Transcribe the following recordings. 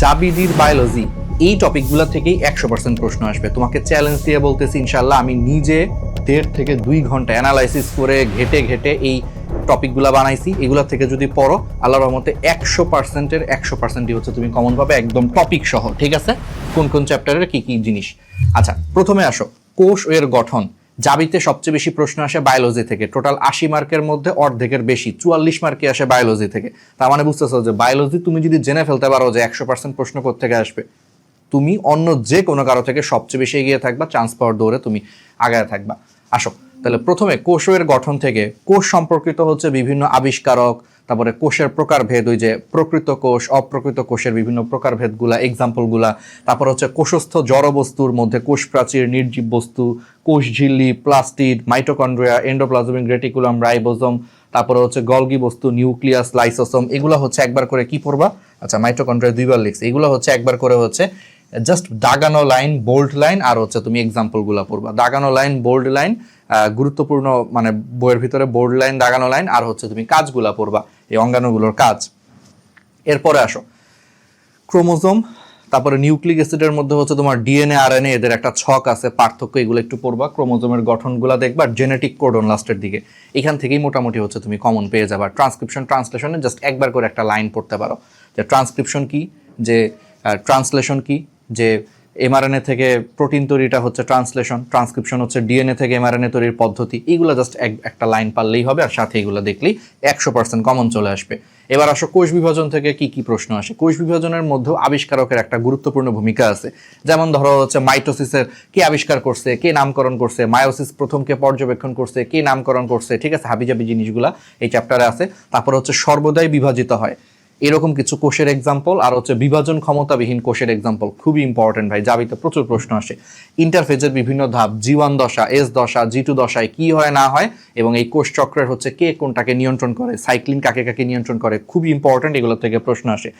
জাবিদির biology, এই টপিকগুলো থেকেই 100% প্রশ্ন আসবে। তোমাকে চ্যালেঞ্জ দিয়ে বলতেছি, ইনশাল্লাহ আমি নিজে 1.5 থেকে 2 ঘন্টা অ্যানালাইসিস করে ঘেটে ঘেটে এই টপিকগুলো বানাইছি। এগুলো থেকে যদি পড়ো, আল্লাহর রহমতে 100%-এর 100%ই হচ্ছে তুমি কমন পাবে, একদম টপিক সহ। ঠিক আছে, কোন কোন চ্যাপ্টারের কি কি জিনিস। আচ্ছা, প্রথমে আসো, কোষ ও এর গঠন। জাবিতে সবচেয়ে বেশি প্রশ্ন আসে বায়োলজি থেকে। টোটাল 80 মার্কের মধ্যে অর্ধেকের বেশি 44 মার্কে আসে বায়োলজি থেকে। তার মানে বুঝতেছো যে বায়োলজি তুমি যদি জেনে ফেলতে পারো যে 100% প্রশ্ন কোত্থেকে আসবে, তুমি অন্য যে কোনো কারো থেকে সবচেয়ে বেশি এগিয়ে থাকবা, চান্স পাওয়ার দৌড়ে তুমি আগায় থাকবা। আসো তাহলে প্রথমে কোষের গঠন থেকে। কোষ সম্পর্কিত হচ্ছে বিভিন্ন আবিষ্কারক, তারপরে কোষের প্রকারভেদ, ওই যে প্রকৃত কোষ অপ্রকৃত কোষের বিভিন্ন প্রকারভেদগুলা, এক্সাম্পলগুলা। তারপর হচ্ছে কোষস্থ জড় বস্তুর মধ্যে কোষ প্রাচীর, নির্জীব বস্তু, কোষ ঝিল্লি, plastid, mitochondria, endoplasmic reticulum, ribosome, তারপরে হচ্ছে গলগি বস্তু, নিউক্লিয়াস, লাইসোসোম। এগুলো হচ্ছে একবার করে কি পড়বা? আচ্ছা, মাইটোকন্ড্রিয়া 2বার লিখছি। এগুলো হচ্ছে একবার করে হচ্ছে জাস্ট দাগানো লাইন, বোল্ড লাইন, আর হচ্ছে তুমি এক্সাম্পলগুলো পড়বা। দাগানো লাইন, বোল্ড লাইন গুরুত্বপূর্ণ, মানে বইয়ের ভিতরে বোল্ড লাইন, দাগানো লাইন, আর হচ্ছে তুমি কাজগুলা পড়বা, এই অঙ্গাণুগুলোর কাজ। এরপরে আসো ক্রোমোজোম, তারপরে নিউক্লিক অ্যাসিডের মধ্যে হচ্ছে তোমার ডিএনএ, আরএনএ, এদের একটা ছক আছে, পার্থক্য, এগুলো একটু পড়বা। ক্রোমোজোমের গঠনগুলো দেখবা, জেনেটিক কোডন লাস্টের দিকে। এখান থেকেই মোটামুটি হচ্ছে তুমি কমন পেয়ে যাবা। ট্রান্সক্রিপশন, ট্রান্সলেশনে জাস্ট একবার করে একটা লাইন পড়তে পারো, যে ট্রান্সক্রিপশন কি, যে ট্রান্সলেশন কি, যে এমআরএনএ থেকে প্রোটিন তৈরিটা হচ্ছে ট্রান্সলেশন, ট্রান্সক্রিপশন হচ্ছে ডিএনএ থেকে এমআরএনএ তৈরির পদ্ধতি। এইগুলো জাস্ট একটা লাইন পারলেই হবে, আর সাথে এগুলো দেখলেই 100% কমন চলে আসবে। এবার আসো কোষ বিভাজন থেকে কি কি প্রশ্ন আসে। কোষ বিভাজনের মধ্যেও আবিষ্কারকের একটা গুরুত্বপূর্ণ ভূমিকা আছে। যেমন ধরো হচ্ছে মাইটোসিসের কে আবিষ্কার করছে, কে নামকরণ করছে, মায়োসিস প্রথম কে পর্যবেক্ষণ করছে, কে নামকরণ করছে। ঠিক আছে, হাবিজাবি জিনিসগুলা এই চ্যাপ্টারে আছে। তারপর হচ্ছে সর্বদাই বিভাজিত হয়, এরকম কিছু কোষের এক্সাম্পল, আর হচ্ছে বিভাজন ক্ষমতাবিহীন কোষের এক্সাম্পল। খুবই ইম্পর্টেন্ট ভাই, জাবিতে প্রচুর প্রশ্ন আসে। ইন্টারফেজের বিভিন্ন ধাপ, জি1 দশা, এস দশা, জি2 দশায় কি হয় না হয়, এবং এই কোষ চক্রের হচ্ছে কে কোনটাকে নিয়ন্ত্রণ করে, সাইক্লিন কাকে কাকে নিয়ন্ত্রণ করে, খুবই ইম্পর্টেন্ট, এগুলো থেকে প্রশ্ন আসে।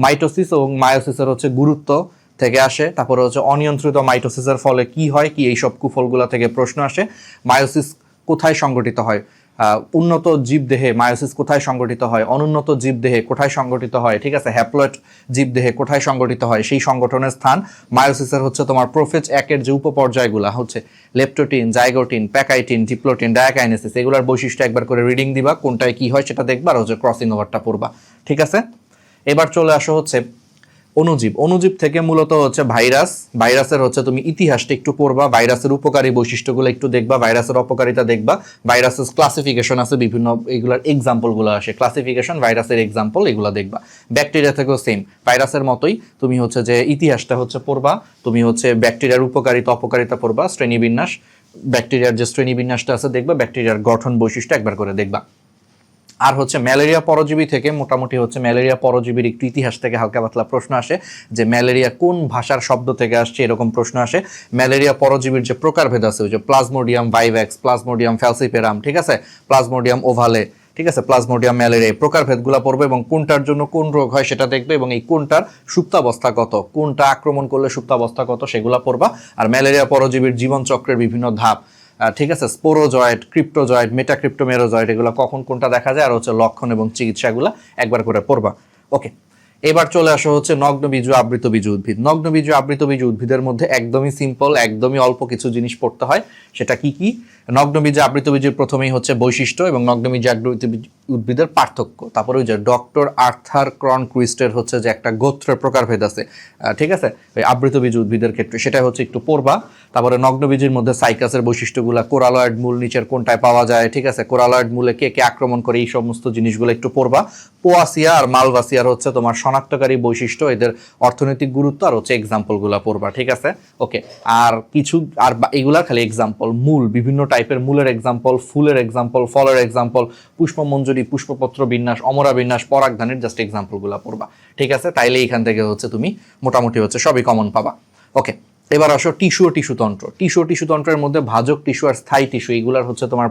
মাইটোসিস এবং মায়োসিসের হচ্ছে গুরুত্ব থেকে আসে। তারপরে হচ্ছে অনিয়ন্ত্রিত মাইটোসিসের ফলে কি হয় কি, এইসব কুফলগুলা থেকে প্রশ্ন আসে। মায়োসিস কোথায় সংগঠিত হয়, উন্নত জীবদেহে মায়োসিস কোথায় সংগঠিত হয়, অনুন্নত জীবদেহে কোথায় সংগঠিত হয়। ঠিক আছে, হ্যাপ্লয়েড জীবদেহে কোথায় সংগঠিত হয়, সেই সংগঠনের স্থান। মায়োসিসের হচ্ছে তোমার প্রোফেজ 1-এর যে উপপর্যায়গুলো হচ্ছে leptotene, zygotene, pachytene, diplotene, diakinesis, এগুলোর বৈশিষ্ট্য একবার করে রিডিং দিবা, কোনটায় কি হয় সেটা দেখবা, আর হচ্ছে ক্রসিং ওভারটা পড়বা। ঠিক আছে, এবার চলে আসো হচ্ছে অণুজীব। অণুজীব থেকে মূলত হচ্ছে ভাইরাস। ভাইরাসের হচ্ছে তুমি ইতিহাসটা একটু পড়বা, ভাইরাসের উপকারী বৈশিষ্ট্যগুলো একটু দেখবা, ভাইরাসের অপকারিতা দেখবা। ভাইরাসের ক্লাসিফিকেশন আছে বিভিন্ন, এগুলোর এক্সাম্পলগুলো আসে, ক্লাসিফিকেশন, ভাইরাসের এক্সাম্পল, এগুলো দেখবা। ব্যাকটেরিয়া থেকেও সেম, ভাইরাসের মতোই তুমি হচ্ছে যে ইতিহাসটা হচ্ছে পড়বা, তুমি হচ্ছে ব্যাকটেরিয়ার উপকারিতা অপকারিতা পড়বা, শ্রেণীবিন্যাস, ব্যাকটেরিয়ার যে শ্রেণীবিন্যাসটা আছে দেখবা, ব্যাকটেরিয়ার গঠন বৈশিষ্ট্য একবার করে দেখবা। আর হচ্ছে ম্যালেরিয়া পরজীবী থেকে মোটামুটি হচ্ছে ম্যালেরিয়া পরজীবীর একটু ইতিহাস থেকে হালকা পাতলা প্রশ্ন আসে, যে ম্যালেরিয়া কোন ভাষার শব্দ থেকে আসছে, এরকম প্রশ্ন আসে। ম্যালেরিয়া পরজীবীর যে প্রকারভেদ আছে, ওই যে প্লাজমোডিয়াম ভাইভ্যাক্স, প্লাজমোডিয়াম ফ্যালসিপেরাম, ঠিক আছে, প্লাজমোডিয়াম ওভালে, ঠিক আছে, প্লাজমোডিয়াম ম্যালেরিয়া, প্রকারভেদগুলো পড়বে, এবং কোনটার জন্য কোন রোগ হয় সেটা দেখবে, এবং এই কোনটার সুপ্তাবস্থা কত, কোনটা আক্রমণ করলে সুপ্তাবস্থা কত, সেগুলো পড়বা। আর ম্যালেরিয়া পরজীবীর জীবনচক্রের বিভিন্ন ধাপ, ঠিক আছে, স্পোরোজয়েড, ক্রিপ্টোজয়েড, মেটাক্রিপ্টোমেরোজয়েড, এগুলো কখন কোনটা দেখা যায়, আর হচ্ছে লক্ষণ এবং চিকিৎসাগুলো একবার করে পড়বা। ওকে, এবার চলে আসো হচ্ছে নগ্নবীজ আবৃতবীজ উদ্ভিদ। নগ্নবীজ আবৃতবীজ উদ্ভিদের মধ্যে একদমই সিম্পল, একদমই অল্প কিছু জিনিস পড়তে হয়। সেটা কি কি? নগ্নবীজ আবৃতবীজের প্রথমেই হচ্ছে বৈশিষ্ট্য এবং নগ্নবীজ আবৃতবীজ উদ্ভিদের পার্থক্য। তারপরে ওই যে ডক্টর আর্থার ক্রনকুইস্টের হচ্ছে যে একটা গোত্রের প্রকারভেদ আছে, ঠিক আছে, ওই আবৃতবীজ উদ্ভিদের ক্ষেত্রে, সেটা হচ্ছে একটু পড়বা। তারপরে নগ্নবীজের মধ্যে সাইকাসের বৈশিষ্ট্যগুলো, কোরালয়েড মূল নিচের কোনটায় পাওয়া যায়, ঠিক আছে, কোরালয়েড মূলে কে কে আক্রমণ করে, এই সমস্ত জিনিসগুলো একটু পড়বা। পোয়াসিয়া আর মালভাসিয়ার হচ্ছে তোমার শনাক্তকারী বৈশিষ্ট্য, এদের অর্থনৈতিক গুরুত্ব, আর হচ্ছে এক্সাম্পলগুলো পড়বা। ঠিক আছে, ওকে, আর কিছু আর এগুলা খালি এক্সাম্পল, মূল, বিভিন্ন টাইপের মূলের এক্সাম্পল, ফুলের এক্সাম্পল, ফলের এক্সাম্পল, পুষ্পমঞ্জরি, পুষ্পপত্র বিন্যাস, অমরা বিন্যাস, পরাগধানের জাস্ট এক্সাম্পলগুলো পড়বা। ঠিক আছে, তাইলে এইখান থেকে হচ্ছে তুমি মোটামুটি হচ্ছে সবই কমন পাবা। ওকে, এবার আসো টিস্যু ও টিস্যুতন্ত্র। টিস্যু ও টিস্যুতন্ত্রের মধ্যে ভাজক টিস্যু আর স্থায়ী টিস্যু, এইগুলার হচ্ছে তোমার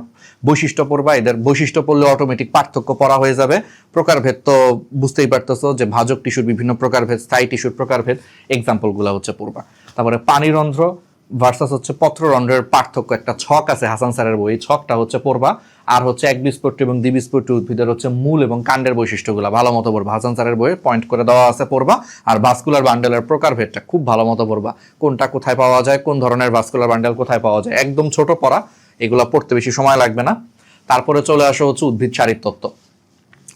বৈশিষ্ট্য পড়বা। এদের বৈশিষ্ট্য পড়লে অটোমেটিক পার্থক্য পড়া হয়ে যাবে। প্রকারভেদ তো বুঝতেই পারতেছো, যে ভাজক টিস্যুর বিভিন্ন প্রকারভেদ, স্থায়ী টিস্যুর প্রকারভেদ, এক্সাম্পলগুলো হচ্ছে পড়বা। তারপরে পানিরন্ধ্র ভার্সাস হচ্ছে পত্ররন্ধ্রের পার্থক্য, একটা ছক আছে হাসান স্যারের বই, ছকটা হচ্ছে পড়বা। আর হচ্ছে একবীজপত্রী এবং দ্বিবীজপত্রী উদ্ভিদের হচ্ছে মূল এবং কাণ্ডের বৈশিষ্ট্যগুলো ভালো মতো পড়বা, হাসান স্যারের বইয়ে পয়েন্ট করে দেওয়া আছে পড়বা। আর ভাস্কুলার বান্ডেলের প্রকারভেদটা খুব ভালো মতো পড়বা, কোনটা কোথায় পাওয়া যায়, কোন ধরনের ভাস্কুলার বান্ডেল কোথায় পাওয়া যায়, একদম ছোট পড়া, এগুলো পড়তে বেশি সময় লাগবে না। তারপরে চলে আসা হচ্ছে উদ্ভিদ শারীরতত্ত্ব।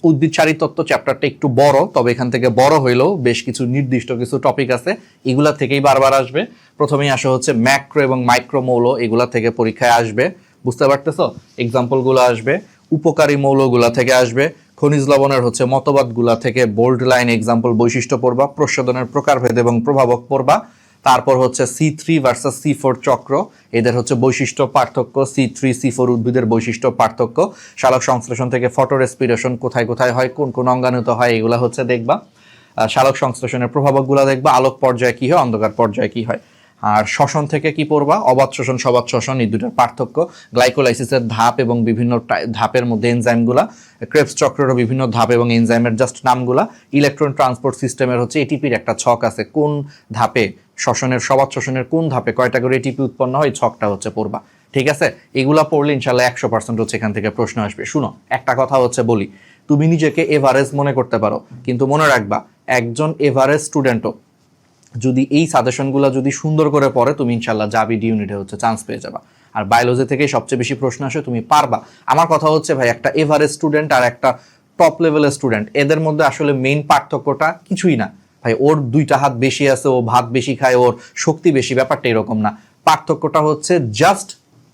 উদ্ভিদ শারীরতত্ত্ব চ্যাপ্টারটা একটু বড়, তবে এখান থেকে বড় হইলেও বেশ কিছু নির্দিষ্ট কিছু টপিক আছে, এগুলা থেকেই বারবার আসবে। প্রথমেই আসা হচ্ছে ম্যাক্রো এবং মাইক্রো মৌল, এগুলা থেকে পরীক্ষায় আসবে, বুঝতে পারতেছো, এক্সাম্পলগুলো আসবে। উপকারী মৌলগুলা থেকে আসবে, খনিজ লবণের হচ্ছে মতবাদগুলা থেকে বোল্ড লাইন এক্সাম্পল বৈশিষ্ট্য পড়বা, প্রশোধনের প্রকারভেদ এবং প্রভাবক পড়বা। তারপর হচ্ছে C3 ভার্সাস C4 চক্র, এদের হচ্ছে বৈশিষ্ট্য পার্থক্য, C3 C4 উদ্ভিদের বৈশিষ্ট্য পার্থক্য, সালোক সংশ্লেষণ থেকে ফটো রেসপিরেশন কোথায় কোথায় হয়, কোন কোন অঙ্গাণুতে হয়, এগুলা হচ্ছে দেখবা। সালোক সংশ্লেষণের প্রভাবকগুলো দেখবা, আলোক পর্যায়ে কি হয়, অন্ধকার পর্যায়ে কি হয়। আর শ্বসন থেকে কি পড়বা, অবাধ শোষণ সবাধ শোষণ, এই দুটার পার্থক্য, গ্লাইকোলাইসিসের ধাপ এবং বিভিন্ন ধাপের মধ্যে এনজাইমগুলা, ক্রেবস চক্রেরও বিভিন্ন ধাপ এবং এনজাইমের জাস্ট নামগুলা। ইলেকট্রন ট্রান্সপোর্ট সিস্টেমের হচ্ছে এটিপির একটা ছক আছে, কোন ধাপে শ্বসনের সবাধ শোষণের কোন ধাপে কয়টা করে এটিপি উৎপন্ন হয়, ছকটা হচ্ছে পড়বা, ঠিক আছে। এগুলা পড়লে ইনশাল্লাহ 100% হচ্ছে এখান থেকে প্রশ্ন আসবে। শুনো, একটা কথা হচ্ছে বলি, তুমি নিজেকে এভারেজ মনে করতে পারো, কিন্তু মনে রাখবা একজন এভারেজ স্টুডেন্টও যদি এই সাজেশনগুলো যদি সুন্দর করে পড়ে, তুমি ইনশাল্লাহ যাবি ডি ইউনিটে হচ্ছে চান্স পেয়ে যাবা। আর বায়োলজি থেকেই সবচেয়ে বেশি প্রশ্ন আসে, তুমি পারবা। আমার কথা হচ্ছে ভাই, একটা এভারেজ স্টুডেন্ট আর একটা টপ লেভেলের স্টুডেন্ট, এদের মধ্যে আসলে মেইন পার্থক্যটা কিছুই না ভাই। ওর দুইটা হাত বেশি আছে, ও ভাত বেশি খায়, ওর শক্তি বেশি, ব্যাপারটা এরকম না। পার্থক্যটা হচ্ছে জাস্ট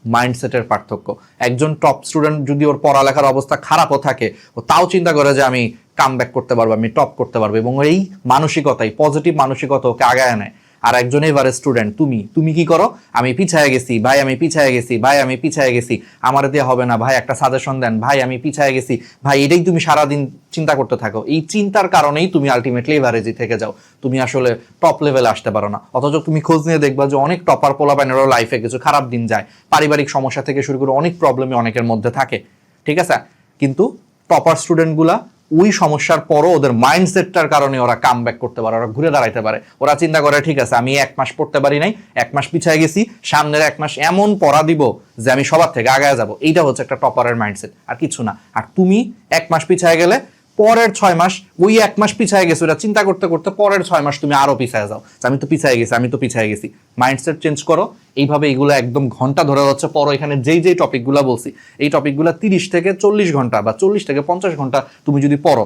মাইন্ডসেটের পার্থক্য। একজন টপ স্টুডেন্ট যদি ওর পড়ালেখার অবস্থা খারাপও থাকে, ও তাও চিন্তা করে যে আমি কাম ব্যাক করতে পারবো, আমি টপ করতে পারবো, এবং এই মানসিকতাই, পজিটিভ মানসিকতা ওকে আগায় নেয়। আর একজন এভারেজ স্টুডেন্ট, তুমি কি করো, আমি পিছায় গেছি ভাই, আমি পিছায় গেছি ভাই, আমি পিছায় গেছি, আমার দিয়ে হবে না ভাই, একটা সাজেশন দেন ভাই, আমি পিছায় গেছি ভাই, এটাই তুমি সারাদিন চিন্তা করতে থাকো। এই চিন্তার কারণেই তুমি আলটিমেটলি এভারেজই থেকে যাও, তুমি আসলে টপ লেভেলে আসতে পারো না। অথচ তুমি খোঁজ নিয়ে দেখবা যে অনেক টপার পোলাপাইনেরও লাইফে কিছু খারাপ দিন যায়, পারিবারিক সমস্যা থেকে শুরু করে অনেক প্রবলেমই অনেকের মধ্যে থাকে, ঠিক আছে। কিন্তু টপার স্টুডেন্টগুলা ওই সমস্যার পরও ওদের মাইন্ডসেটটার কারণে ওরা কাম ব্যাক করতে পারে, ওরা ঘুরে দাঁড়াইতে পারে। ওরা চিন্তা করে ঠিক আছে, আমি 1 মাস পড়তে পারি নাই, 1 মাস পিছিয়ে গেছি, সামনের 1 মাস এমন পড়া দিব যে আমি সবার থেকে আগায় যাব। এইটা হচ্ছে একটা টপারের মাইন্ডসেট, আর কিছু না। আর তুমি 1 মাস পিছিয়ে গেলে পরের 6 মাস ওই 1 মাস পিছিয়ে গেছো এটা চিন্তা করতে করতে পরের 6 মাস তুমি আরো পিছিয়ে যাও, আমি তো পিছিয়ে গেছি, আমি তো পিছিয়ে গেছি। মাইন্ডসেট চেঞ্জ করো, এইভাবে এগুলো একদম ঘন্টা ধরে হচ্ছে পড়ো। এখানে যেই টপিকগুলো বলছি, এই টপিকগুলো 30 থেকে 40 ঘন্টা বা 40 থেকে 50 ঘন্টা তুমি যদি পড়ো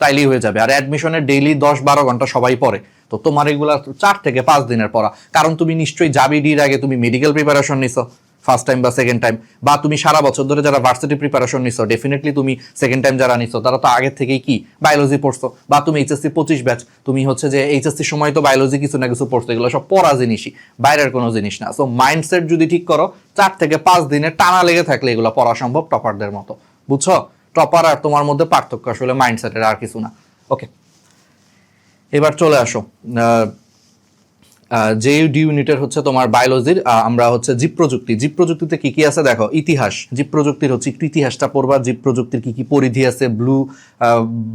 তাইলেই হয়ে যাবে। আর অ্যাডমিশনের ডেইলি 10-12 ঘন্টা সবাই পড়ে, তো তোমার এগুলা 4 থেকে 5 দিনের পড়া। কারণ তুমি নিশ্চয়ই যাবি ডির আগে তুমি মেডিকেল প্রিপারেশন নিছো ফার্স্ট টাইম বা সেকেন্ড টাইম, বা তুমি সারা বছর ধরে যারা ভার্সিটি প্রিপারেশন নিছো, ডেফিনেটলি তুমি সেকেন্ড টাইম যারা নিছো তারা তো আগের থেকেই কি বায়োলজি পড়ছো, বা তুমি এইচএসসি 25 ব্যাচ, তুমি হচ্ছে যে এইচএসসির সময় তো বায়োলজি কিছু না কিছু পড়ছো, এগুলো সব পড়া জিনিসই, বাইরের কোনো জিনিস না। সো মাইন্ডসেট যদি ঠিক করো, 4 থেকে 5 দিনে টানা লেগে থাকলে এগুলো পড়া সম্ভব টপারদের মতো, বুঝছো। টপার আর তোমার মধ্যে পার্থক্য আসলে মাইন্ডসেটের, আর কিছু না। ওকে, এবার চলে আসো যে ডি ইউনিটের হচ্ছে তোমার বায়োলজির, আমরা হচ্ছে জীব প্রযুক্তি। জীব প্রযুক্তিতে কি কি আছে দেখো, ইতিহাস, জীব প্রযুক্তির হচ্ছে একটু ইতিহাসটা পড়বা, জীব প্রযুক্তির কি কি পরিধি আছে, ব্লু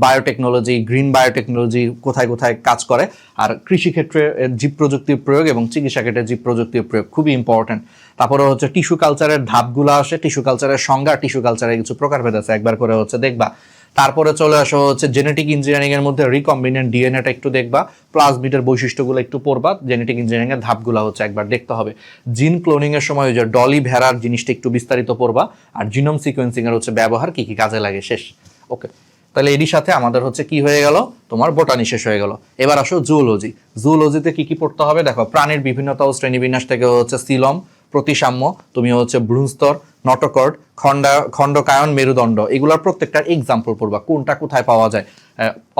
বায়োটেকনোলজি, গ্রিন বায়োটেকনোলজি কোথায় কোথায় কাজ করে, আর কৃষিক্ষেত্রে জীব প্রযুক্তির প্রয়োগ এবং চিকিৎসা ক্ষেত্রে জীব প্রযুক্তির প্রয়োগ খুবই ইম্পর্টেন্ট। তারপরে হচ্ছে টিস্যু কালচারের ধাপগুলো আসে, টিস্যু কালচারের সংজ্ঞা, টিস্যু কালচারের কিছু প্রকারভেদ আছে, একবার করে হচ্ছে দেখবা। তারপরে চলে আসো হচ্ছে জেনেটিক ইঞ্জিনিয়ারিং এর মধ্যে রিকম্বিনেন্ট ডিএনএটা একটু দেখবা, প্লাজমিডের বৈশিষ্ট্যগুলো একটু পড়বা, জেনেটিক ইঞ্জিনিয়ারিং এর ধাপগুলো হচ্ছে একবার দেখতে হবে। জিন ক্লোনিং এর সময় যে ডলি ভেড়ার জিনিসটা একটু বিস্তারিত পড়বা, আর জিনোম সিকোয়েন্সিং এর হচ্ছে ব্যবহার, কি কি কাজে লাগে, শেষ। ওকে, তাহলে এরই সাথে আমাদের হচ্ছে কি হয়ে গেল, তোমার বোটানি শেষ হয়ে গেল। এবার আসো জুওলজি। জুওলজিতে কি কি পড়তে হবে দেখো, প্রাণীর বিভিন্নতা ও শ্রেণীবিন্যাস থেকে হচ্ছে সিলম, প্রতিসাম্য, তুমি হচ্ছে ভ্রূণস্তর, নটোকর্ড, খণ্ডকায়ন, মেরুদণ্ড, এগুলোর প্রত্যেকটার এক্সাম্পল পড়বা, কোনটা কোথায় পাওয়া যায়,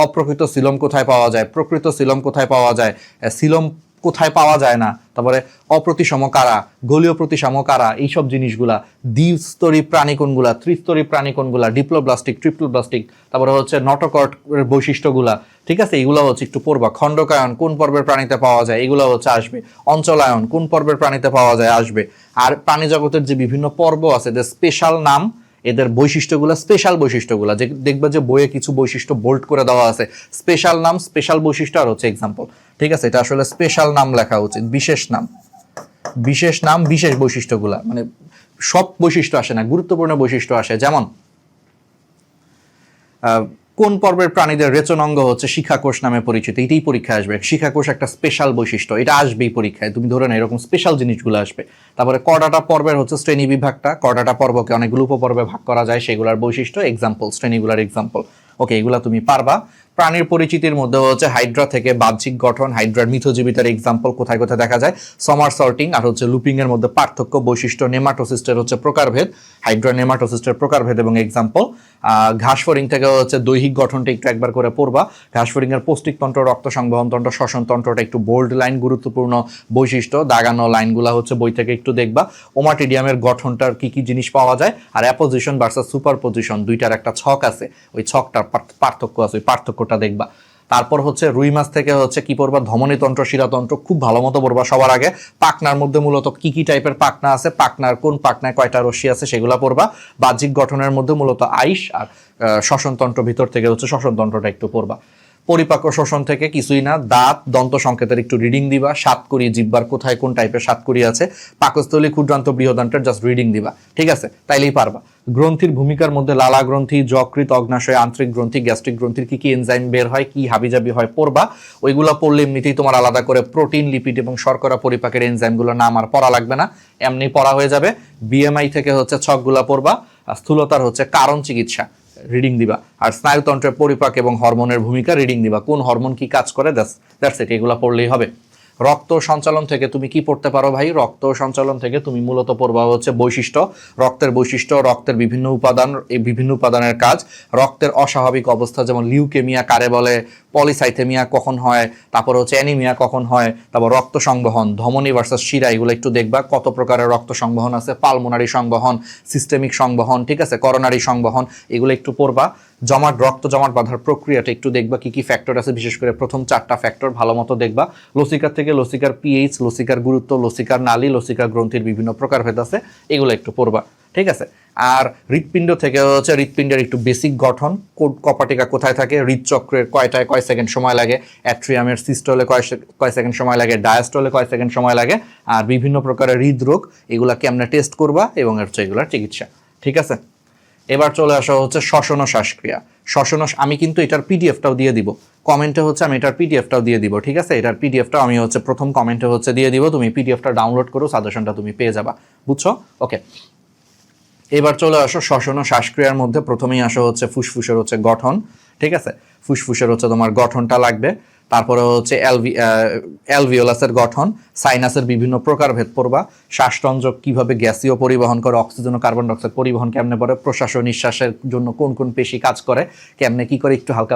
অপ্রকৃত সিলম কোথায় পাওয়া যায়, প্রকৃত সিলম কোথায় পাওয়া যায়, সিলম কোথায় পাওয়া যায় না, তারপরে অপ্রতিসম কারা, গলীয় প্রতিসম কারা, এইসব জিনিসগুলা, দ্বিস্তরী প্রাণী কোনগুলা, ত্রিস্তরী প্রাণী কোনগুলা, ডিপ্লোব্লাস্টিক, ট্রিপ্লোব্লাস্টিক, তারপরে হচ্ছে নটোকর্ডের বৈশিষ্ট্যগুলা, ঠিক আছে, এগুলো হচ্ছে একটু পড়বা। খণ্ডকায়ন কোন পর্বের প্রাণীতে পাওয়া যায়, এগুলো হচ্ছে আসবে। অঞ্চলায়ন কোন পর্বের প্রাণীতে পাওয়া যায়, আসবে। আর প্রাণী জগতের যে বিভিন্ন পর্ব আছে, যে স্পেশাল নাম, এদের বৈশিষ্ট্যগুলো, স্পেশাল বৈশিষ্ট্যগুলো, যে দেখবে যে বইয়ে কিছু বৈশিষ্ট্য বোল্ড করে দেওয়া আছে, স্পেশাল নাম, স্পেশাল বৈশিষ্ট্য, আর হচ্ছে এক্সাম্পল, ঠিক আছে। এটা আসলে স্পেশাল নাম লেখা উচিত, বিশেষ নাম, বিশেষ নাম, বিশেষ বৈশিষ্ট্যগুলা, মানে সব বৈশিষ্ট্য আসে না, গুরুত্বপূর্ণ বৈশিষ্ট্য আসে। যেমন কোন পর্বের প্রাণীদের রেচনাঙ্গ হচ্ছে শিখাকোষ নামে পরিচিত, এটাই পরীক্ষায় আসবে। শিখাকোষ একটা স্পেশাল বৈশিষ্ট্য, এটা আসবেই পরীক্ষায়, তুমি ধরে না এরকম স্পেশাল জিনিসগুলো আসবে। তারপরে করডাটা পর্বের হচ্ছে শ্রেণী বিভাগটা, করডাটা পর্বকে অনেকগুলো উপপর্বে ভাগ করা যায়, সেগুলোর বৈশিষ্ট্য, এক্সাম্পল, শ্রেণীগুলোর এক্সাম্পল। ওকে, এগুলা তুমি পারবা। প্রাণীর পরিচিতির মধ্যে হচ্ছে হাইড্রা থেকে বাহ্যিক গঠন, হাইড্রার মিথজীবিতার এক্সাম্পল কোথায় কোথায় দেখা যায়, সমার সর্টিং আর হচ্ছে লুপিং এর মধ্যে পার্থক্য, বৈশিষ্ট্য, নেমাটোসিস্টের হচ্ছে প্রকারভেদ, হাইড্রা নেমাটোসিস্টের প্রকারভেদ এবং এক্সাম্পল। ঘাসফড়িং থেকে হচ্ছে দৈহিক গঠনটা একটু একবার করে পড়বা। ঘাসফড়িং এর পৌষ্টিকতন্ত্র, রক্ত সংবহন তন্ত্র, শ্বসন তন্ত্রটা একটু বোল্ড লাইন, গুরুত্বপূর্ণ বৈশিষ্ট্য, দাগানো লাইনগুলা হচ্ছে বই থেকে একটু দেখবা। ওমাটিডিয়ামের গঠনটার কি কি জিনিস পাওয়া যায়, আর অ্যাপোজিশন ভার্সাস সুপারপজিশন দুইটার একটা ছক আছে, ওই ছকটার পার্থক্য আছে, ওই পার্থক্যটা দেখবা। তারপর হচ্ছে রুই মাছ থেকে হচ্ছে কি পড়বা, ধমনীতন্ত্র, শিরাতন্ত্র খুব ভালো মতো পড়বা। সবার আগে পাকনার মধ্যে মূলত কি কি টাইপের পাকনা আছে, পাকনার কোন পাকনায় কয়টা রশ্মি আছে সেগুলা পড়বা। বাহ্যিক গঠনের মধ্যে মূলত আইস আর শ্বসনতন্ত্র, ভিতর থেকে হচ্ছে শ্বসনতন্ত্রটা একটু পড়বা। পরিপাক শোষণ থেকে কিছুই না, দাঁত, দন্ত সংকেতের একটু রিডিং দিবা। সাতকড়ি, জিব্বার কোথায় কোন টাইপের সাতকড়ি আছে, পাকস্থলী, ক্ষুদ্রান্ত, বৃহদান্তের জাস্ট রিডিং দিবা, ঠিক আছে, তাইলেই পারবা। গ্রন্থির ভূমিকার মধ্যে লালা গ্রন্থি, যকৃৎ, অগ্নাশয়, আন্তরিক গ্রন্থি, গ্যাস্ট্রিক গ্রন্থির কি কি এনজাইম বের হয়, কি হাবিজাবি হয় পড়বা। ওইগুলো পড়লে এমনিতেই তোমার আলাদা করে প্রোটিন, লিপিড এবং শর্করা পরিপাকের এনজাইমগুলোর নাম আর পড়া লাগবে না, এমনি পড়া হয়ে যাবে। বিএমআই থেকে হচ্ছে ছকগুলা পড়বা। আর স্থূলতার হচ্ছে কারণ চিকিৎসা রিডিং দিবা। আর স্নায়ুতন্ত্রের পরিপাক এবং হরমোনের ভূমিকা রিডিং দিবা, কোন হরমোন কি কাজ করে, দ্যাটস ইট, এগুলো পড়লেই হবে। রক্ত সঞ্চালন থেকে তুমি কি পড়তে পারো ভাই, রক্ত সঞ্চালন থেকে তুমি মূলত পড়বা হচ্ছে বৈশিষ্ট্য, রক্তের বৈশিষ্ট্য, রক্তের বিভিন্ন উপাদান, এই বিভিন্ন উপাদানের কাজ, রক্তের অস্বাভাবিক অবস্থা, যেমন লিউকেমিয়া কারে বলে, পলিসাইথেমিয়া কখন হয়, তারপর হচ্ছে অ্যানিমিয়া কখন হয়, তারপর রক্ত সংবহন, ধমনী ভার্সাস শিরা, এগুলো একটু দেখবা, কত প্রকারের রক্ত সংবহন আছে, পালমোনারি সংবহন, সিস্টেমিক সংবহন, ঠিক আছে, করোনারি সংবহন, এগুলো একটু পড়বা। জমাট, রক্ত জমাট বাঁধার প্রক্রিয়াটা একটু দেখবা, কি কি ফ্যাক্টর আছে, বিশেষ করে প্রথম 4টা ফ্যাক্টর ভালো মতো দেখবা। লসিকার থেকে লসিকার পিএইচ, লসিকার গুরুত্ব, লসিকার নালী, লসিকার গ্রন্থির বিভিন্ন প্রকারভেদ আছে, এগুলো একটু পড়বা, ঠিক আছে। আর হৃৎপিণ্ড থেকে হচ্ছে হৃৎপিণ্ডের একটু বেসিক গঠন, কপাটিকা কোথায় থাকে, হৃদচক্রের কয়টায় কয় সেকেন্ড সময় লাগে, অ্যাট্রিয়ামের সিস্টলে কয় সেকেন্ড সময় লাগে, ডায়াস্টলে কয় সেকেন্ড সময় লাগে, আর বিভিন্ন প্রকারের হৃদরোগ এগুলা কেমনে টেস্ট করবা এবং হচ্ছে এগুলার চিকিৎসা, ঠিক আছে। এবার চলে আসা হচ্ছে শ্বসন ও শ্বাসক্রিয়া। আমি কিন্তু এটার পিডিএফটাও দিয়ে দিব কমেন্টে, হচ্ছে আমি এটার পিডিএফটাও দিয়ে দিব, ঠিক আছে। এটার পিডিএফটাও আমি হচ্ছে প্রথম কমেন্টে হচ্ছে দিয়ে দিব, তুমি পিডিএফটা ডাউনলোড করো, সাজেশনটা তুমি পেয়ে যাবা, বুঝছো, ওকে। এবার চলে আসো শ্বসন ও শ্বাসক্রিয়ার মধ্যে, প্রথমেই আসো হচ্ছে ফুসফুসের হচ্ছে গঠন, ঠিক আছে। ফুসফুসের হচ্ছে তোমার গঠনটা লাগবে। তারপরে হচ্ছে অ্যালভিওলাসের গঠন, সাইনাসের বিভিন্ন প্রকারভেদ পড়বা। শ্বাসরঞ্জক কিভাবে গ্যাসীয় পরিবহন করে, অক্সিজেন ও কার্বন ডাইঅক্সাইড পরিবহন কেমনে করে, প্রশ্বাস ও নিঃশ্বাসের জন্য কোন কোন পেশি কাজ করে, কেমনে কি করে একটু হালকা